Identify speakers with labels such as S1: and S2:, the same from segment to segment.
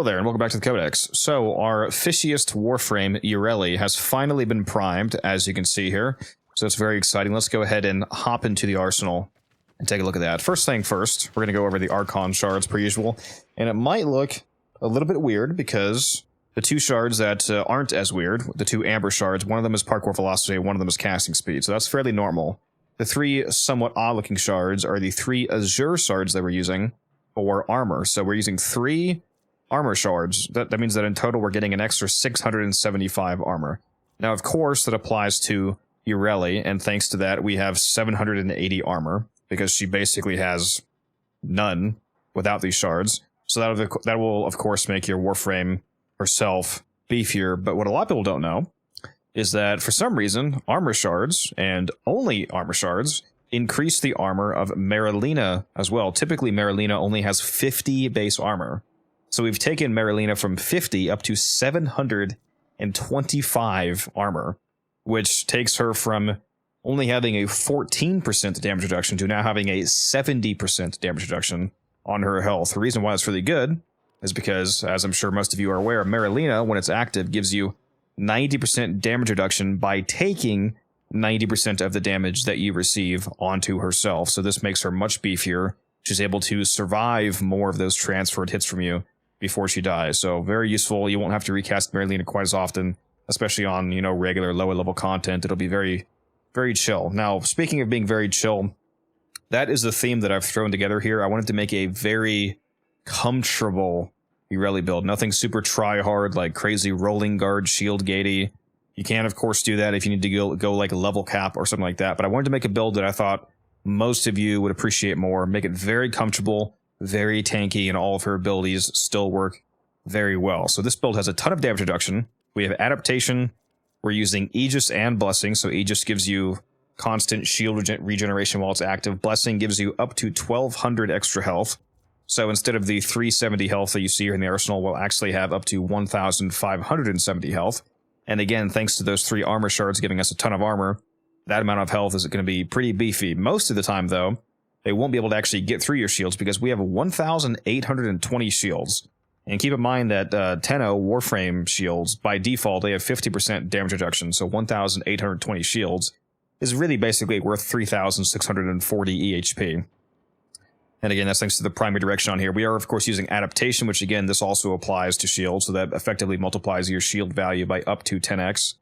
S1: Hello there, and welcome back to the Codex. So, our fishiest Warframe, Yareli, has finally been primed, as you can see here. So it's very exciting. Let's go ahead and hop into the arsenal and take a look at that. First thing first, we're going to go over the Archon shards per usual. And it might look a little bit weird because the two shards that aren't as weird, the two amber shards, one of them is parkour velocity, one of them is casting speed. So that's fairly normal. The three somewhat odd-looking shards are the three azure shards that we're using for armor. So we're using 3 armor shards. That means that in total we're getting an extra 675 armor. Now, of course, that applies to Yareli, and thanks to that, we have 780 armor, because she basically has none without these shards. So that will, of course, make your Warframe herself beefier. But what a lot of people don't know is that, for some reason, armor shards, and only armor shards, increase the armor of Merulina as well. Typically, Merulina only has 50 base armor. So we've taken Merulina from 50 up to 725 armor, which takes her from only having a 14% damage reduction to now having a 70% damage reduction on her health. The reason why it's really good is because, as I'm sure most of you are aware, Merulina, when it's active, gives you 90% damage reduction by taking 90% of the damage that you receive onto herself. So this makes her much beefier. She's able to survive more of those transferred hits from you before she dies. So very useful. You won't have to recast Merulina quite as often, especially on, you know, regular lower level content. It'll be very, very chill. Now, speaking of being very chill, that is the theme that I've thrown together here. I wanted to make a very comfortable Yareli build. Nothing super try-hard, like crazy rolling guard, shield gatey. You can, of course, do that if you need to go like a level cap or something like that. But I wanted to make a build that I thought most of you would appreciate more. Make it very comfortable, very tanky, and all of her abilities still work very well. So this build has a ton of damage reduction. We have adaptation. We're using Aegis and Blessing. So Aegis gives you constant shield regeneration while it's active. Blessing gives you up to 1200 extra health. So instead of the 370 health that you see here in the arsenal, we'll actually have up to 1570 health. And again, thanks to those 3 armor shards giving us a ton of armor, that amount of health is going to be pretty beefy. Most of the time, though, they won't be able to actually get through your shields because we have 1,820 shields. And keep in mind that Tenno Warframe shields, by default, they have 50% damage reduction. So 1,820 shields is really basically worth 3,640 EHP. And again, that's thanks to the primary direction on here. We are, of course, using adaptation, which again, this also applies to shields. So that effectively multiplies your shield value by up to 10x.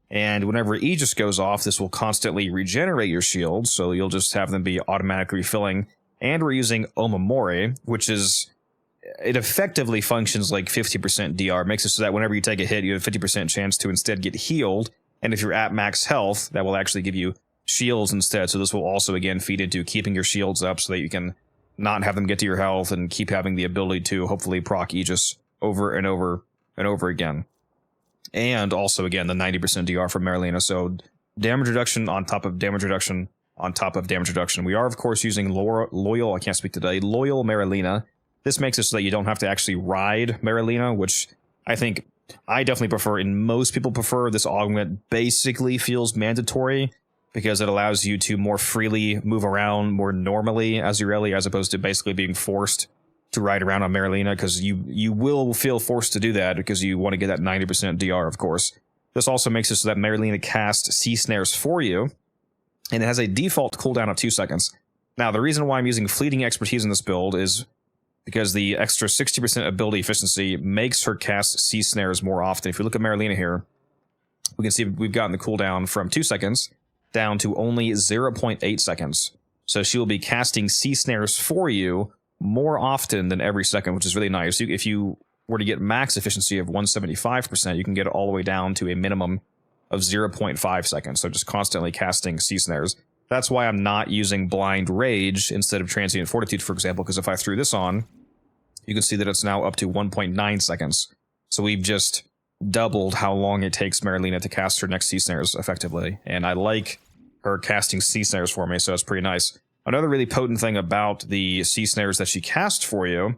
S1: And whenever Aegis goes off, this will constantly regenerate your shields, so you'll just have them be automatically refilling. And we're using Omamori, which is, it effectively functions like 50% DR. Makes it so that whenever you take a hit, you have a 50% chance to instead get healed. And if you're at max health, that will actually give you shields instead. So this will also, again, feed into keeping your shields up so that you can not have them get to your health and keep having the ability to hopefully proc Aegis over and over and over again. And also, again, the 90% DR from Merulina. So damage reduction on top of damage reduction on top of damage reduction. We are, of course, using loyal, I can't speak today, loyal Merulina. This makes it so that you don't have to actually ride Merulina, which I think I definitely prefer, and most people prefer. This augment basically feels mandatory because it allows you to more freely move around more normally as Yareli, as opposed to basically being forced to ride around on Merulina, because you will feel forced to do that because you want to get that 90% DR, of course. This also makes it so that Merulina casts sea snares for you, and it has a default cooldown of 2 seconds. Now, the reason why I'm using fleeting expertise in this build is because the extra 60% ability efficiency makes her cast sea snares more often. If you look at Merulina here, we can see we've gotten the cooldown from 2 seconds down to only 0.8 seconds. So she will be casting sea snares for you more often than every second, which is really nice. If you were to get max efficiency of 175%, you can get it all the way down to a minimum of 0.5 seconds. So just constantly casting sea snares. That's why I'm not using Blind Rage instead of Transient Fortitude, for example, because if I threw this on, you can see that it's now up to 1.9 seconds. So we've just doubled how long it takes Merulina to cast her next sea snares effectively. And I like her casting sea snares for me, so it's pretty nice. Another really potent thing about the sea snares that she casts for you,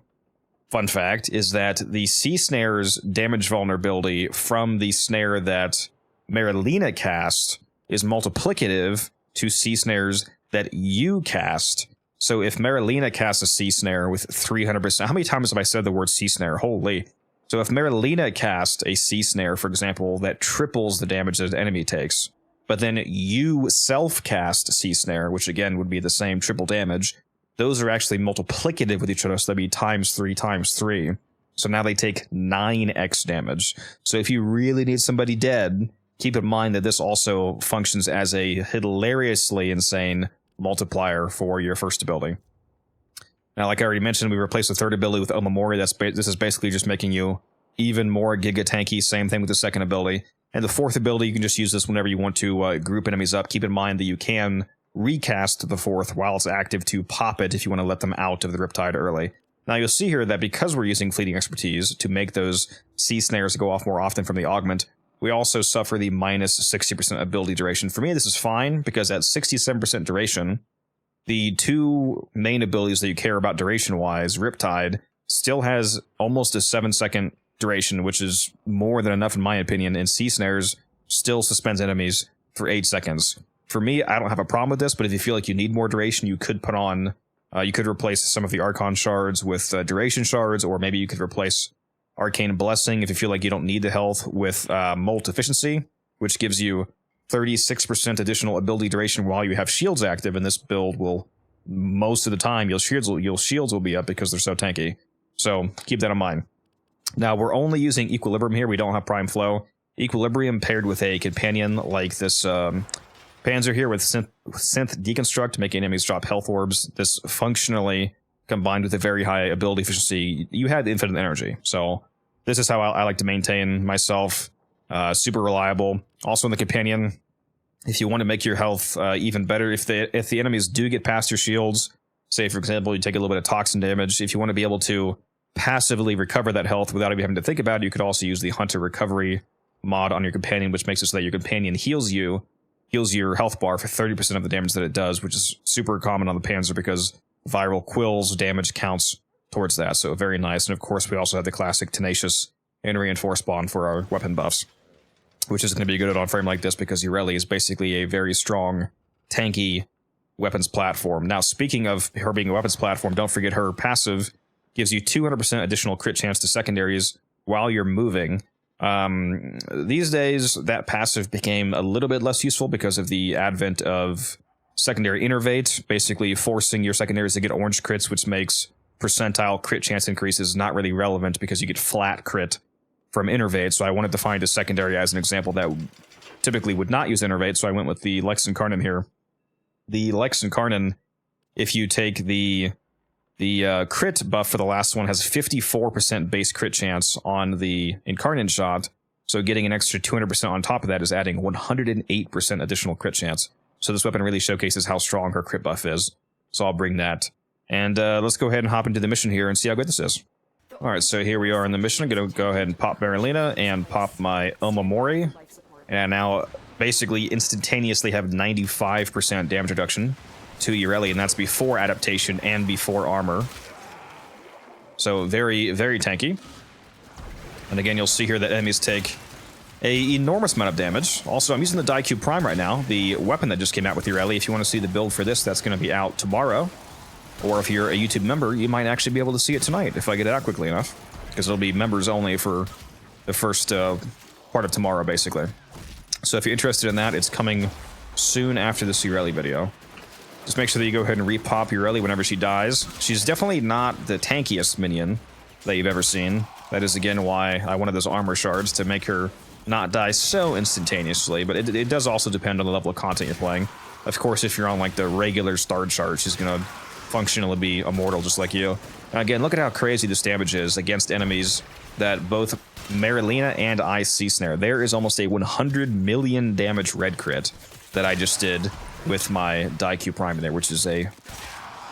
S1: fun fact, is that the sea snares damage vulnerability from the snare that Merulina cast is multiplicative to sea snares that you cast. So if Merulina casts a sea snare with 300%, how many times have I said the word sea snare? Holy. So if Merulina cast a Sea Snare, for example, that triples the damage that an enemy takes, but then you self-cast Sea Snare, which again would be the same triple damage, those are actually multiplicative with each other, so that'd be times 3 times 3. So now they take 9x damage. So if you really need somebody dead, keep in mind that this also functions as a hilariously insane multiplier for your first ability. Now, like I already mentioned, we replaced the third ability with Omamori. This is basically just making you even more giga tanky. Same thing with the second ability. And the fourth ability, you can just use this whenever you want to group enemies up. Keep in mind that you can recast the fourth while it's active to pop it if you want to let them out of the Riptide early. Now, you'll see here that because we're using Fleeting Expertise to make those Sea Snares go off more often from the augment, we also suffer the minus 60% ability duration. For me, this is fine, because at 67% duration, the two main abilities that you care about duration-wise, Riptide, still has almost a 7-second duration, which is more than enough in my opinion, and Sea Snares still suspends enemies for 8 seconds. For me, I don't have a problem with this, but if you feel like you need more duration, you could put on, you could replace some of the Archon shards with duration shards, or maybe you could replace Arcane Blessing if you feel like you don't need the health with Molt Efficiency, which gives you 36% additional ability duration while you have shields active, and this build will, most of the time, your shields will be up because they're so tanky. So keep that in mind. Now, we're only using Equilibrium here. We don't have Prime Flow. Equilibrium paired with a companion like this Panzer here with Synth Deconstruct, making enemies drop health orbs. This functionally, combined with a very high ability efficiency, you had infinite energy. So this is how I like to maintain myself. Super reliable. Also in the companion, if you want to make your health even better, if the enemies do get past your shields, say for example you take a little bit of toxin damage, if you want to be able to passively recover that health without even having to think about it, you could also use the Hunter Recovery mod on your companion, which makes it so that your companion heals your health bar for 30% of the damage that it does, which is super common on the Panzer because viral quills damage counts towards that. So very nice. And of course we also have the classic Tenacious and Reinforced Bond for our weapon buffs, which is going to be good on frame like this because Yareli is basically a very strong, tanky weapons platform. Now, speaking of her being a weapons platform, don't forget her passive gives you 200% additional crit chance to secondaries while you're moving. These days, that passive became a little bit less useful because of the advent of secondary innervate, basically forcing your secondaries to get orange crits, which makes percentile crit chance increases not really relevant because you get flat crit from innervate. So I wanted to find a secondary as an example that typically would not use innervate, so I went with the Lex Incarnon here. The Lex Incarnon, if you take the crit buff for the last one, has 54% base crit chance on the Incarnon shot, so getting an extra 200% on top of that is adding 108% additional crit chance. So this weapon really showcases how strong her crit buff is. So I'll bring that. And let's go ahead and hop into the mission here and see how good this is. Alright, so here we are in the mission. I'm going to go ahead and pop Merulina and pop my Omamori. And I now basically instantaneously have 95% damage reduction to Yareli, and that's before adaptation and before armor. So very, very tanky. And again, you'll see here that enemies take an enormous amount of damage. Also, I'm using the Daikyu Prime right now, the weapon that just came out with Yareli. If you want to see the build for this, that's going to be out tomorrow. Or if you're a YouTube member, you might actually be able to see it tonight if I get it out quickly enough. Because it'll be members only for the first part of tomorrow, basically. So if you're interested in that, it's coming soon after the Yareli video. Just make sure that you go ahead and repop Yareli whenever she dies. She's definitely not the tankiest minion that you've ever seen. That is, again, why I wanted those armor shards, to make her not die so instantaneously. But it does also depend on the level of content you're playing. Of course, if you're on, like, the regular starred shard, she's going to functionally be immortal just like you. And again, look at how crazy this damage is against enemies that both Merulina and I Sea Snare. There is almost a 100 million damage red crit that I just did with my Daikyu Prime in there, which is a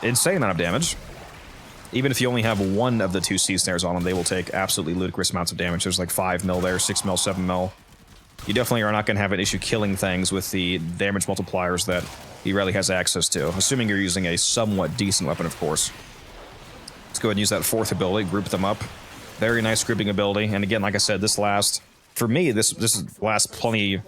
S1: insane amount of damage. Even if you only have one of the two Sea Snares on them, they will take absolutely ludicrous amounts of damage. There's like 5 mil there, 6 mil, 7 mil. You definitely are not going to have an issue killing things with the damage multipliers that Yareli has access to, assuming you're using a somewhat decent weapon, of course. Let's go ahead and use that fourth ability, group them up. Very nice grouping ability, and again, like I said, this lasts, for me, this lasts plenty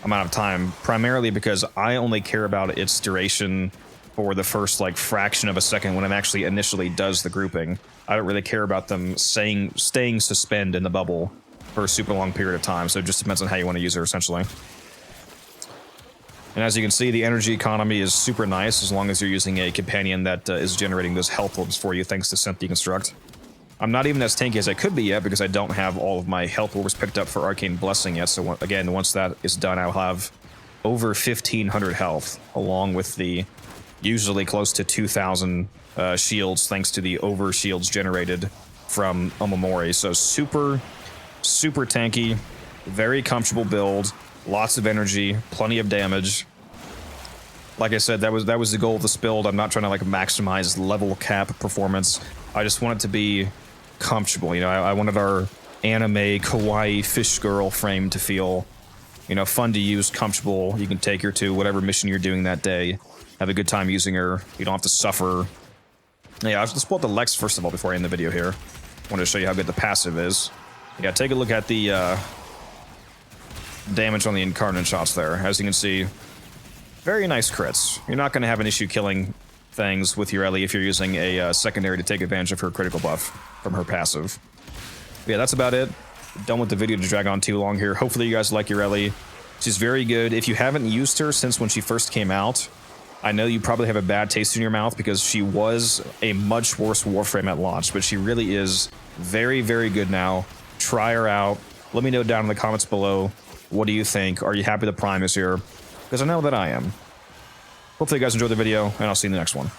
S1: amount of time, primarily because I only care about its duration for the first like fraction of a second when it actually initially does the grouping. I don't really care about them staying suspended in the bubble for a super long period of time, so it just depends on how you want to use her, essentially. And as you can see, the energy economy is super nice as long as you're using a companion that is generating those health orbs for you thanks to Synth Deconstruct. I'm not even as tanky as I could be yet because I don't have all of my health orbs picked up for Arcane Blessing yet, so again, once that is done, I'll have over 1,500 health, along with the usually close to 2,000 shields thanks to the over shields generated from Omamori. So super tanky, very comfortable build, lots of energy, plenty of damage. Like I said, that was the goal of this build. I'm not trying to like maximize level cap performance. I just want it to be comfortable. You know, I wanted our anime kawaii fish girl frame to feel, you know, fun to use, comfortable. You can take her to whatever mission you're doing that day. Have a good time using her. You don't have to suffer. Yeah, let's pull up the Lex first of all before I end the video here. I wanted to show you how good the passive is. Yeah, take a look at the damage on the Incarnate shots there. As you can see, very nice crits. You're not going to have an issue killing things with Yareli if you're using a secondary to take advantage of her critical buff from her passive. But yeah, that's about it. Done with the video to drag on too long here. Hopefully you guys like Yareli. She's very good. If you haven't used her since when she first came out, I know you probably have a bad taste in your mouth because she was a much worse Warframe at launch, but she really is very, very good now. Try her out. Let me know down in the comments below. What do you think? Are you happy the Prime is here? Because I know that I am. Hopefully you guys enjoyed the video, and I'll see you in the next one.